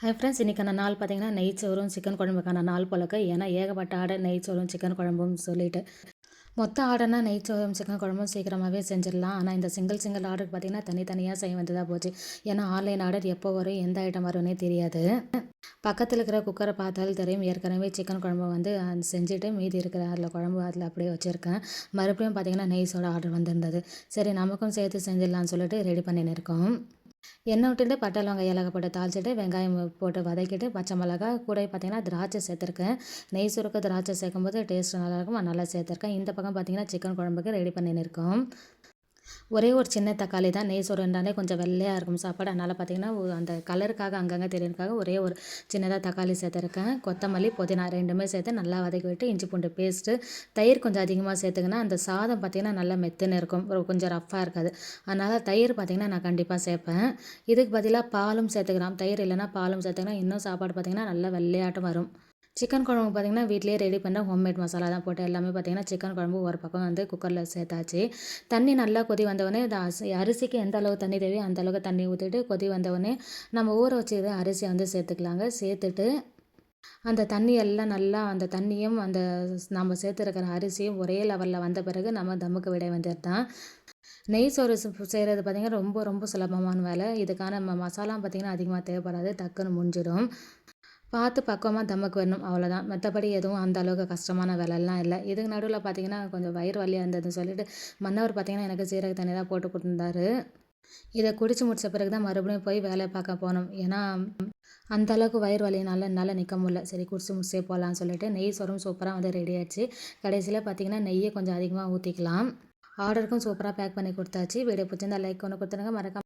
Hi friends, இன்றைக்கான நாள் பார்த்தீங்கன்னா நெய்ச்சோறும் சிக்கன் குழம்புக்கான நாள் போலக்கு. ஏன்னா ஏகப்பட்ட ஆர்டர் நெய்ச்சோறும் சிக்கன் குழம்பும் சொல்லிட்டு மொத்த ஆர்டர்னா நெய்ச்சோறும் சிக்கன் குழம்பும் சீக்கிரமாகவே செஞ்சிடலாம். ஆனால் இந்த சிங்கிள் ஆர்டருக்கு பார்த்தீங்கன்னா தனித்தனியாக செய்ய வேண்டியதாக போச்சு. ஏன்னா ஆன்லைன் ஆர்டர் எப்போ வரும், எந்த ஐட்டம் வரும்னே தெரியாது. பக்கத்தில் இருக்கிற குக்கரை பார்த்தாலும் தெரியும். ஏற்கனவே சிக்கன் குழம்பு வந்து செஞ்சுட்டு மீதி இருக்கிற அதில் குழம்பு அதில் அப்படியே வச்சுருக்கேன். மறுபடியும் பார்த்தீங்கன்னா நெய்ஸோட ஆர்டர் வந்திருந்தது. சரி, நமக்கும் சேர்த்து செஞ்சிடலான்னு சொல்லிட்டு ரெடி பண்ணின்னு இருக்கோம். எண்ணெய் விட்டுட்டு பட்டை லவங்கம் ஏலக்காய் போட்டு தாளிச்சிட்டு வெங்காயம் போட்டு வதக்கிட்டு பச்சை மிளகா கூட பார்த்தீங்கன்னா திராட்சை சேர்த்துருக்கேன். நெய் சுருக்கு திராட்சை சேர்க்கும்போது டேஸ்ட் நல்லாயிருக்கும், நல்லா சேர்த்துருக்கேன். இந்த பக்கம் பார்த்தீங்கன்னா சிக்கன் குழம்புக்கு ரெடி பண்ணின்னு இருக்கோம். ஒரே ஒரு சின்ன தக்காளி தான். நெய் சோறுனாலே கொஞ்சம் வெள்ளையாக இருக்கும் சாப்பாடு. அதனால் பார்த்தீங்கன்னா அந்த கலருக்காக அங்கங்கே தெரியறதுக்காக ஒரே ஒரு சின்னதாக தக்காளி சேர்த்துருக்கேன். கொத்தமல்லி புதினா ரெண்டுமே சேர்த்து நல்லா வதக்கி விட்டு இஞ்சி பூண்டு பேஸ்ட்டு தயிர் கொஞ்சம் அதிகமாக சேர்த்துக்கினா அந்த சாதம் பார்த்திங்கன்னா நல்லா மெத்துன்னு இருக்கும், கொஞ்சம் ரஃப்பாக இருக்காது. அதனால் தயிர் பார்த்திங்கன்னா நான் கண்டிப்பாக சேர்ப்பேன். இதுக்கு பதிலாக பாலும் சேர்த்துக்கலாம். தயிர் இல்லைன்னா பாலும் சேர்த்துக்கினா இன்னும் சாப்பாடு பார்த்திங்கன்னா நல்லா வெள்ளையாட்டம் வரும். சிக்கன் குழம்பு பார்த்திங்கன்னா வீட்டிலேயே ரெடி பண்ண ஹோம்மேட் மசாலா தான் போட்டு எல்லாமே பார்த்திங்கன்னா சிக்கன் குழம்பு ஒரு பக்கம் வந்து குக்கரில் சேர்த்தாச்சு. தண்ணி நல்லா கொதி வந்தவொடனே அரிசிக்கு எந்த அளவு தண்ணி தேவையோ அந்த அளவுக்கு தண்ணி ஊற்றிட்டு கொதி வந்தவொடனே நம்ம ஊற வச்சுக்கிற அரிசியை வந்து சேர்த்துக்கலாங்க. சேர்த்துட்டு அந்த தண்ணி எல்லாம் நல்லா அந்த தண்ணியும் அந்த நம்ம சேர்த்துருக்கிற அரிசியும் ஒரே லெவலில் வந்த பிறகு நம்ம தம்முக்கு விட வேண்டியது தான். நெய் சோறு செய்கிறது பார்த்திங்கன்னா ரொம்ப ரொம்ப சுலபமான வேலை. இதுக்கான மசாலாம் பார்த்திங்கன்னா அதிகமாக தேவைப்படாது, டக்குன்னு முடிஞ்சிடும். பார்த்து பக்குவமாக தம்முக்கு வரணும், அவ்வளோதான். மற்றபடி எதுவும் அந்த அளவுக்கு கஷ்டமான வேலைலாம் இல்லை. இதுக்கு நடுவில் பார்த்தீங்கன்னா கொஞ்சம் வயிறு வலியாக இருந்ததுன்னு சொல்லிட்டு மன்னவர் பார்த்தீங்கன்னா எனக்கு சீரக தண்ணி தான் போட்டு கொடுத்துருந்தாரு. இதை குடிச்சு முடிச்ச பிறகு தான் மறுபடியும் போய் வேலை பார்க்க போனோம். ஏன்னா அந்த அளவுக்கு வயிறு வலினால என்னால் நிற்க முடியல. சரி, குடிச்சு முடிச்சே போகலான்னு சொல்லிட்டு நெய் சோறும் சூப்பராக வந்து ரெடி ஆயிடுச்சு. கடைசியில் பார்த்தீங்கன்னா நெய்யை கொஞ்சம் அதிகமாக ஊற்றிக்கலாம். ஆர்டருக்கும் சூப்பராக பேக் பண்ணி கொடுத்தாச்சு. வீடியோ பிடிச்சிருந்தா லைக் ஒன்று கொடுத்துருங்க, மறக்காம